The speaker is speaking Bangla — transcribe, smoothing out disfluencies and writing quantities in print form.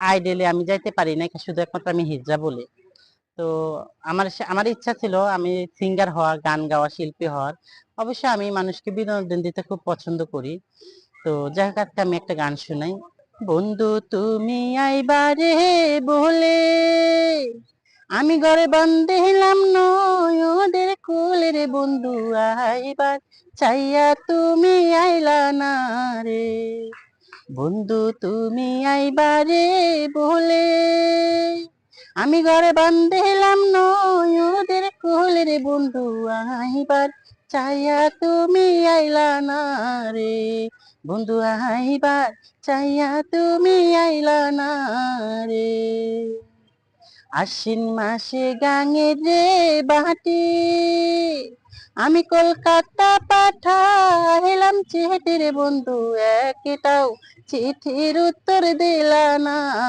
আইডিয়ালি আমি যাইতে পারি না, শুধু একমাত্র আমি হিজড়া বলে। তো আমার ইচ্ছা ছিল আমি সিঙ্গার হওয়া, গান গাওয়া, শিল্পী হওয়ার। অবশ্য আমি মানুষকে বিনোদন দিতে খুব পছন্দ করি। তো যাই হোক, আজকে আমি একটা গান শুনাই। বন্ধু তুমি আইবারে বলে আমি ঘরে বন্দে হলাম নয়নের কোলে রে বন্ধু, আইবার চাইয়া তুমি আইলা না রে। বন্ধু তুমি আইবারে বলে আমি ঘরে বন্দে হলাম নয়নের কোলে রে বন্ধু, আইবার চাইয়া তুমি আইলা না রে। বন্ধু আইবার চাইয়া তুমি আইলা না রে। আশ্বিন মাসে গাঙে রে বাটি আমি কলকাতা পাঠাইলাম চিঠি রে বন্ধু, একটাও চিঠির উত্তর দিলা না।